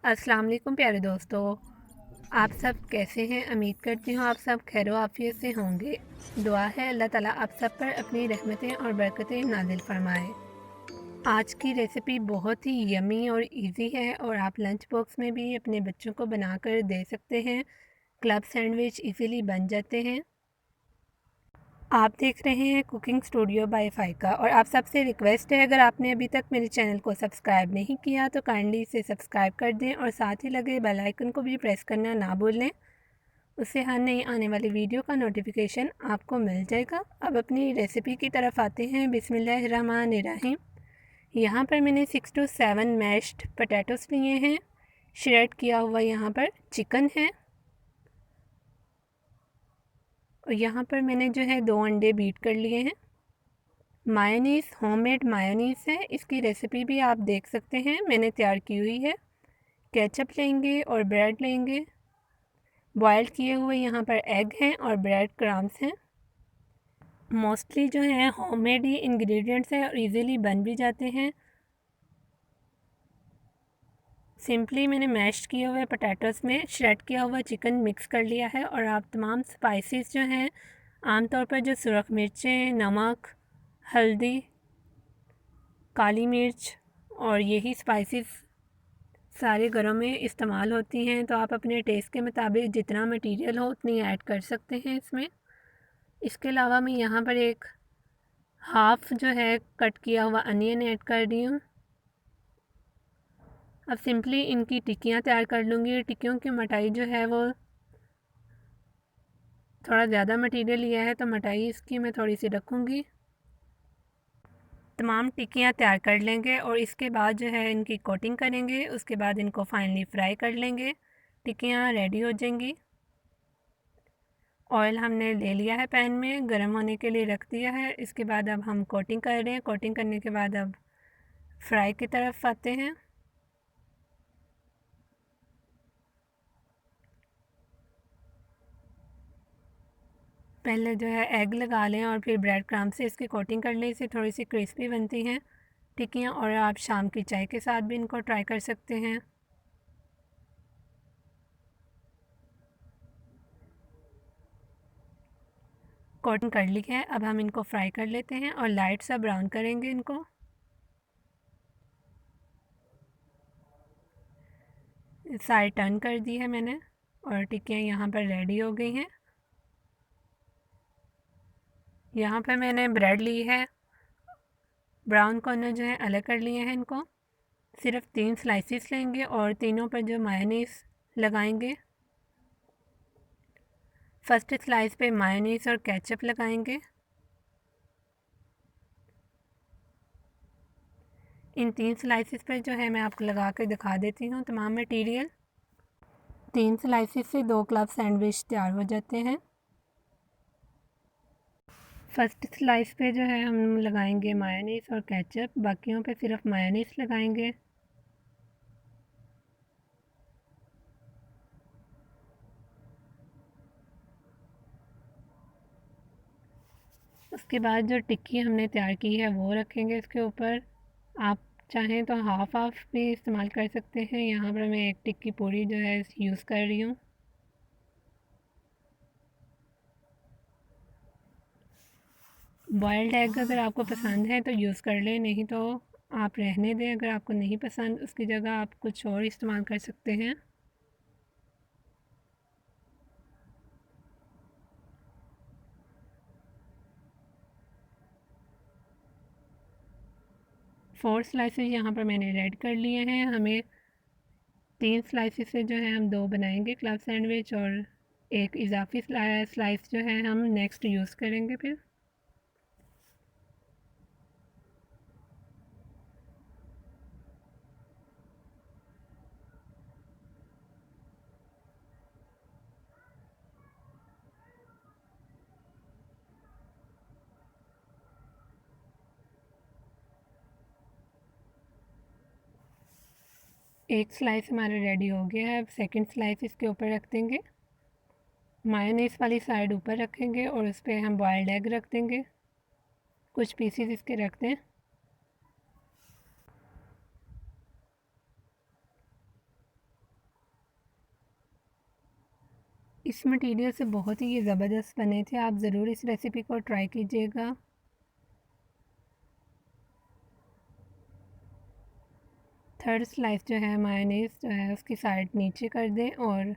अस्सलाम वालेकुम प्यारे दोस्तों। आप सब कैसे हैं? उम्मीद करती हूँ आप सब खैर आफियत से होंगे। दुआ है अल्लाह ताला आप सब पर अपनी रहमतें और बरकतें नाजिल फरमाए। आज की रेसिपी बहुत ही यमी और इजी है और आप लंच बॉक्स में भी अपने बच्चों को बनाकर दे सकते हैं। क्लब सैंडविच इजीली बन जाते हैं। आप देख रहे हैं कुकिंग स्टूडियो बाय फ़ाइका और आप सबसे रिक्वेस्ट है, अगर आपने अभी तक मेरे चैनल को सब्सक्राइब नहीं किया तो काइंडली इसे सब्सक्राइब कर दें और साथ ही लगे बेल आइकन को भी प्रेस करना ना भूलें। उससे हर नई आने वाली वीडियो का नोटिफिकेशन आपको मिल जाएगा। अब अपनी रेसिपी की तरफ आते हैं। बिस्मिल्लाहिर्रहमानिर्रहीम। यहाँ पर मैंने 6 to 7 मैश्ड पोटैटोस लिए हैं। श्रेड किया हुआ यहाँ पर चिकन है और यहाँ पर मैंने जो है 2 अंडे बीट कर लिए हैं। मायोनीज़ होममेड मायोनीज़ है, इसकी रेसिपी भी आप देख सकते हैं, मैंने तैयार की हुई है। केचप लेंगे और ब्रेड लेंगे। बॉयल किए हुए यहाँ पर एग हैं और ब्रेड क्रम्स हैं। मोस्टली जो है होममेड ही इंग्रेडिएंट्स हैं और इजीली बन भी जाते हैं। सिंपली मैंने मैश किए हुए पोटैटोज़ में श्रेड किया हुआ चिकन मिक्स कर लिया है और आप तमाम स्पाइसेस जो हैं, आमतौर पर जो सुरख मिर्चें, नमक, हल्दी, काली मिर्च और यही स्पाइसेस सारे घरों में इस्तेमाल होती हैं, तो आप अपने टेस्ट के मुताबिक जितना मटेरियल हो उतनी ऐड कर सकते हैं इसमें। इसके अलावा मैं यहाँ पर एक हाफ़ जो है कट किया हुआ अनियन ऐड कर रही हूँ। अब सिंपली इनकी टिक्कियाँ तैयार कर लूँगी। टिक्कियों की मोटाई जो है वो थोड़ा ज़्यादा मटेरियल लिया है तो मोटाई इसकी मैं थोड़ी सी रखूँगी। तमाम टिक्कियाँ तैयार कर लेंगे और इसके बाद जो है इनकी कोटिंग करेंगे। उसके बाद इनको फाइनली फ्राई कर लेंगे। टिक्कियाँ रेडी हो जाएंगी। ऑयल हमने ले लिया है, पैन में गर्म होने के लिए रख दिया है। इसके बाद अब हम कोटिंग कर रहे हैं। कोटिंग करने के बाद अब फ्राई की तरफ आते हैं। पहले जो है एग लगा लें और फिर ब्रेड क्रम्ब से इसकी कोटिंग कर लें, इससे थोड़ी सी क्रिस्पी बनती हैं टिक्कियाँ और आप शाम की चाय के साथ भी इनको ट्राई कर सकते हैं। कोटिंग कर ली है, अब हम इनको फ्राई कर लेते हैं और लाइट सा ब्राउन करेंगे इनको। साइड टर्न कर दी है मैंने और टिक्कियाँ यहाँ पर रेडी हो गई हैं। यहाँ पर मैंने ब्रेड ली है, ब्राउन कॉर्नर जो है अलग कर लिए हैं इनको। सिर्फ 3 स्लाइसिस लेंगे और तीनों पर जो मायोनीज़ लगाएंगे। फर्स्ट स्लाइस पे मायोनीज़ और केचप लगाएंगे। इन 3 स्लाइसिस पर जो है मैं आपको लगा कर दिखा देती हूँ तमाम मटेरियल। 3 स्लाइसिस से 2 क्लब सैंडविच तैयार हो जाते हैं। फर्स्ट स्लाइस पे जो है हम लगाएंगे मायोनीज़ और केचप, बाकियों पे सिर्फ मायोनीज़ लगाएंगे। उसके बाद जो टिक्की हमने तैयार की है वो रखेंगे इसके ऊपर। आप चाहें तो हाफ़ हाफ़ भी इस्तेमाल कर सकते हैं। यहाँ पर मैं एक टिक्की पूरी जो है यूज़ कर रही हूँ। बॉयल्ड एग अगर आपको पसंद है तो यूज़ कर लें, नहीं तो आप रहने दें। अगर आपको नहीं पसंद उसकी जगह आप कुछ और इस्तेमाल कर सकते हैं। फोर स्लाइसेस यहाँ पर मैंने रेड कर लिए हैं। हमें 3 स्लाइसेस से जो है हम 2 बनाएंगे क्लब सैंडविच और एक इजाफी स्लाइस जो है हम नेक्स्ट यूज़ करेंगे फिर। एक स्लाइस हमारा रेडी हो गया है। अब सेकंड स्लाइस इसके ऊपर रख देंगे। मायोनीज़ वाली साइड ऊपर रखेंगे और उस पर हम बॉयल्ड एग रख देंगे। कुछ पीसीस इसके रख दें। इस मटेरियल से बहुत ही ये ज़बरदस्त बने थे। आप ज़रूर इस रेसिपी को ट्राई कीजिएगा। थर्ड स्लाइस जो है मायोनीज़ जो है उसकी साइड नीचे कर दें और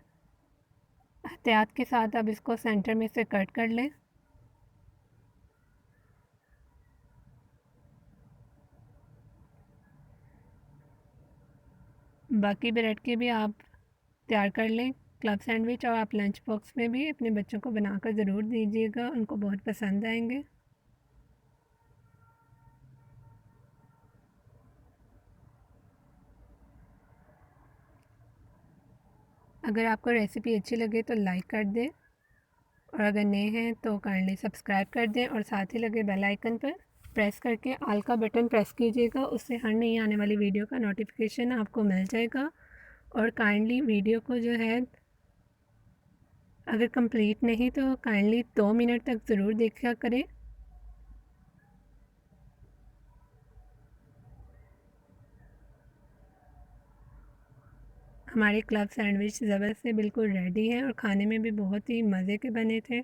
एहतियात के साथ अब इसको सेंटर में से कट कर लें। बाकी ब्रेड के भी आप तैयार कर लें क्लब सैंडविच, और आप लंच बॉक्स में भी अपने बच्चों को बनाकर ज़रूर दीजिएगा, उनको बहुत पसंद आएंगे। अगर आपको रेसिपी अच्छी लगे तो लाइक कर दें, और अगर नए हैं तो काइंडली सब्सक्राइब कर दें और साथ ही लगे बेल आइकन पर प्रेस करके ऑल का बटन प्रेस कीजिएगा। उससे हर नई आने वाली वीडियो का नोटिफिकेशन आपको मिल जाएगा। और काइंडली वीडियो को जो है अगर कंप्लीट नहीं तो काइंडली 2 मिनट तक ज़रूर देखा करें। हमारे क्लब सैंडविच ज़बरदस्त से बिल्कुल रेडी है और खाने में भी बहुत ही मज़े के बने थे।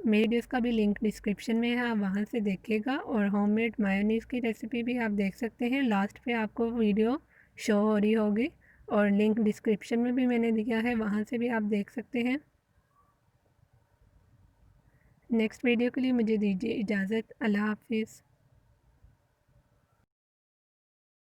मेरी वीडियोस का भी लिंक डिस्क्रिप्शन में है, आप वहाँ से देखिएगा। और होममेड मायोनीज़ की रेसिपी भी आप देख सकते हैं, लास्ट पे आपको वीडियो शो हो रही होगी, और लिंक डिस्क्रिप्शन में भी मैंने दिया है, वहाँ से भी आप देख सकते हैं। नेक्स्ट वीडियो के लिए मुझे दीजिए इजाज़त। अल्लाह हाफिज़।